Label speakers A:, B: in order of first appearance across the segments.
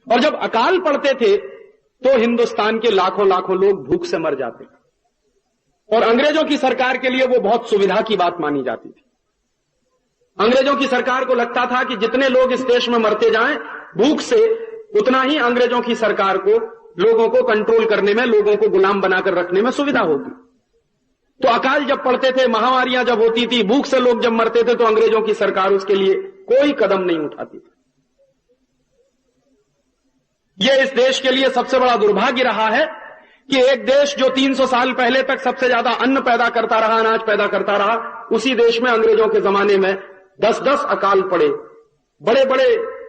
A: और जब अकाल पड़ते थे तो हिंदुस्तान के लाखों लाखों लोग भूख से मर जाते थे। और अंग्रेजों की सरकार के लिए वो बहुत सुविधा की बात मानी जाती थी। अंग्रेजों की सरकार को लगता था कि जितने लोग इस देश में मरते जाएं भूख से, उतना ही अंग्रेजों की सरकार को लोगों को कंट्रोल करने में, लोगों को गुलाम बनाकर रखने में सुविधा होगी। तो अकाल जब पड़ते थे, महामारियां जब होती थी, भूख से लोग जब मरते थे, तो अंग्रेजों की सरकार उसके लिए कोई कदम नहीं उठाती थी। यह इस देश के लिए सबसे बड़ा दुर्भाग्य रहा है कि एक देश जो 300 साल पहले तक सबसे ज्यादा अन्न पैदा करता रहा, अनाज पैदा करता रहा, उसी देश में अंग्रेजों के जमाने में 10-10 अकाल पड़े, बड़े बड़े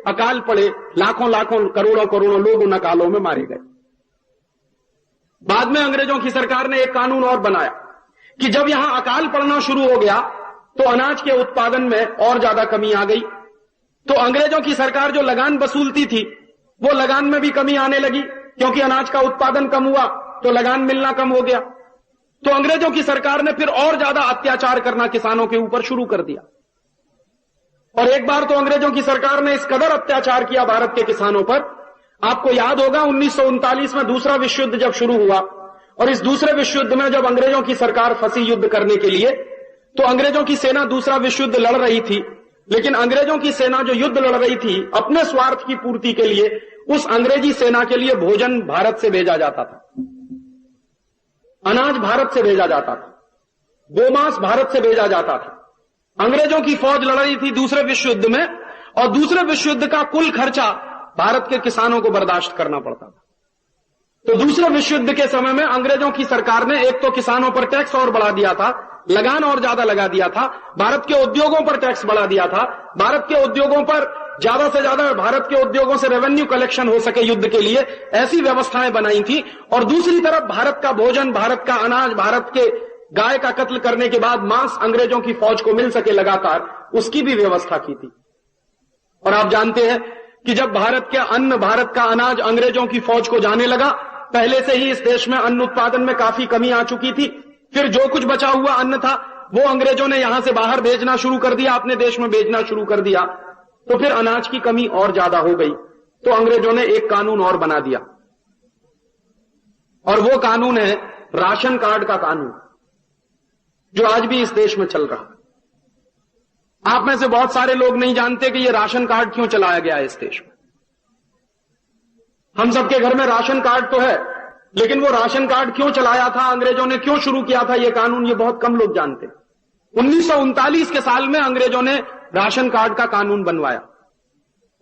A: अकाल पड़े, लाखों लाखों करोड़ों करोड़ों लोग उन अकालों में मारे गए। बाद में अंग्रेजों की सरकार ने एक कानून और बनाया कि जब यहां अकाल पड़ना शुरू हो गया तो अनाज के उत्पादन में और ज्यादा कमी आ गई। तो अंग्रेजों की सरकार जो लगान वसूलती थी, वो लगान में भी कमी आने लगी, क्योंकि अनाज का उत्पादन कम हुआ तो लगान मिलना कम हो गया। तो अंग्रेजों की सरकार ने फिर और ज्यादा अत्याचार करना किसानों के ऊपर शुरू कर दिया। और एक बार तो अंग्रेजों की सरकार ने इस कदर अत्याचार किया भारत के किसानों पर, आपको याद होगा 1939 में दूसरा विश्व युद्ध जब शुरू हुआ, और इस दूसरे विश्व युद्ध में जब अंग्रेजों की सरकार फंसी युद्ध करने के लिए, तो अंग्रेजों की सेना दूसरा विश्व युद्ध लड़ रही थी। लेकिन अंग्रेजों की सेना जो युद्ध लड़ रही थी, अपने स्वार्थ की पूर्ति के लिए उस अंग्रेजी सेना के लिए भोजन भारत से भेजा जाता था, अनाज भारत से भेजा जाता था, गोमांस भारत से भेजा जाता था। अंग्रेजों की फौज लड़ रही थी दूसरे विश्व युद्ध में, और दूसरे विश्व युद्ध का कुल खर्चा भारत के किसानों को बर्दाश्त करना पड़ता था। तो दूसरे विश्व युद्ध के समय में अंग्रेजों की सरकार ने एक तो किसानों पर टैक्स और बढ़ा दिया था, लगान और ज्यादा लगा दिया था, भारत के उद्योगों पर टैक्स बढ़ा दिया था, भारत के उद्योगों पर ज्यादा से ज्यादा भारत के उद्योगों से रेवेन्यू कलेक्शन हो सके युद्ध के लिए, ऐसी व्यवस्थाएं बनाई थी। और दूसरी तरफ भारत का भोजन, भारत का अनाज, भारत के गाय का कत्ल करने के बाद मांस अंग्रेजों की फौज को मिल सके लगातार, उसकी भी व्यवस्था की थी। और आप जानते हैं कि जब भारत के अन्न, भारत का अनाज अंग्रेजों की फौज को जाने लगा, पहले से ही इस देश में अन्न उत्पादन में काफी कमी आ चुकी थी, फिर जो कुछ बचा हुआ अन्न था वो अंग्रेजों ने यहां से बाहर भेजना शुरू कर दिया, अपने देश में भेजना शुरू कर दिया, तो फिर अनाज की कमी और ज्यादा हो गई। तो अंग्रेजों ने एक कानून और बना दिया, और वो कानून है राशन कार्ड का कानून, जो आज भी इस देश में चल रहा है। आप में से बहुत सारे लोग नहीं जानते कि ये राशन कार्ड क्यों चलाया गया है इस देश में। हम सबके घर में राशन कार्ड तो है, लेकिन वो राशन कार्ड क्यों चलाया था, अंग्रेजों ने क्यों शुरू किया था ये कानून, ये बहुत कम लोग जानते हैं। 1939 के साल में अंग्रेजों ने राशन कार्ड का कानून बनवाया,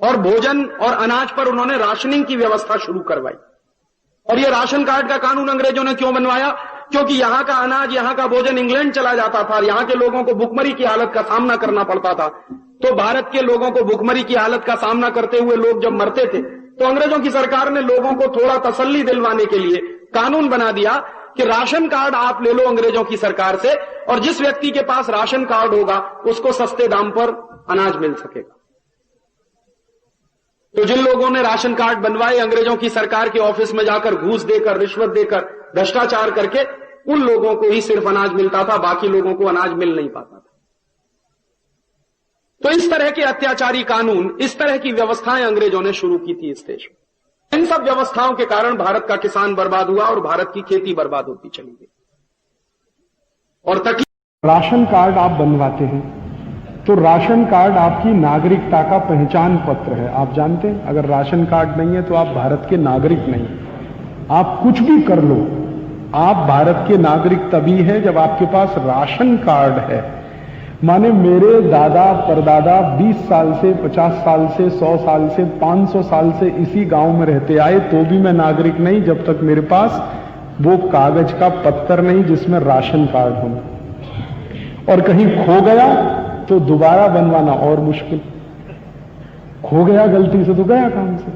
A: और भोजन और अनाज पर उन्होंने राशनिंग की व्यवस्था शुरू करवाई। और ये राशन कार्ड का कानून अंग्रेजों ने क्यों बनवाया? क्योंकि यहां का अनाज, यहां का भोजन इंग्लैंड चला जाता था, यहां के लोगों को भुखमरी की हालत का सामना करना पड़ता था। तो भारत के लोगों को भुखमरी की हालत का सामना करते हुए लोग जब मरते थे, तो अंग्रेजों की सरकार ने लोगों को थोड़ा तसल्ली दिलवाने के लिए कानून बना दिया कि राशन कार्ड आप ले लो अंग्रेजों की सरकार से, और जिस व्यक्ति के पास राशन कार्ड होगा उसको सस्ते दाम पर अनाज मिल सकेगा। तो जिन लोगों ने राशन कार्ड बनवाए अंग्रेजों की सरकार के ऑफिस में जाकर घूस देकर, रिश्वत देकर, भ्रष्टाचार करके, उन लोगों को ही सिर्फ अनाज मिलता था, बाकी लोगों को अनाज मिल नहीं पाता था। तो इस तरह के अत्याचारी कानून, इस तरह की व्यवस्थाएं अंग्रेजों ने शुरू की थी इस देश में। इन सब व्यवस्थाओं के कारण भारत का किसान बर्बाद हुआ और भारत की खेती बर्बाद होती चली गई। और
B: राशन कार्ड आप बनवाते हैं तो राशन कार्ड आपकी नागरिकता का पहचान पत्र है। आप जानते हैं, अगर राशन कार्ड नहीं है तो आप भारत के नागरिक नहीं। आप कुछ भी कर लो, आप भारत के नागरिक तभी है जब आपके पास राशन कार्ड है। माने मेरे दादा परदादा 20 साल से, 50 साल से, 100 साल से, 500 साल से इसी गांव में रहते आए, तो भी मैं नागरिक नहीं जब तक मेरे पास वो कागज का पत्तर नहीं जिसमें राशन कार्ड हो। और कहीं खो गया तो दोबारा बनवाना और मुश्किल। खो गया गलती से तो गया काम से।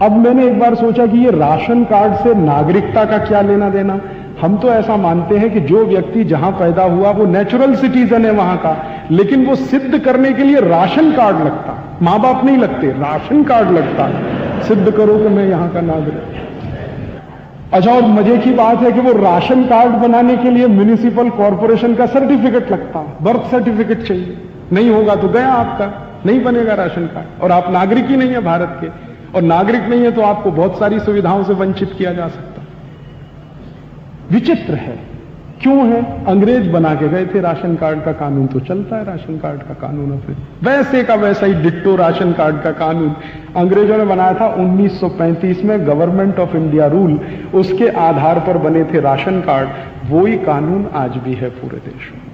B: अब मैंने एक बार सोचा कि ये राशन कार्ड से नागरिकता का क्या लेना देना। हम तो ऐसा मानते हैं कि जो व्यक्ति जहां पैदा हुआ वो नेचुरल सिटीजन है वहां का, लेकिन वो सिद्ध करने के लिए राशन कार्ड लगता। मां बाप नहीं लगते, राशन कार्ड लगता, सिद्ध करो कि मैं यहां का नागरिक। अच्छा, और मजे की बात है कि वो राशन कार्ड बनाने के लिए म्युनिसिपल कॉर्पोरेशन का सर्टिफिकेट लगता, बर्थ सर्टिफिकेट चाहिए। नहीं होगा तो गया आपका, नहीं बनेगा राशन कार्ड, और आप नागरिक ही नहीं है भारत के। और नागरिक नहीं है तो आपको बहुत सारी सुविधाओं से वंचित किया जा सकता। विचित्र है, क्यों है? अंग्रेज बना के गए थे राशन कार्ड का कानून, तो चलता है राशन कार्ड का कानून। अपने वैसे का वैसा ही डिट्टो राशन कार्ड का कानून अंग्रेजों ने बनाया था 1935 में, गवर्नमेंट ऑफ इंडिया रूल, उसके आधार पर बने थे राशन कार्ड। वो ही कानून आज भी है पूरे देश में।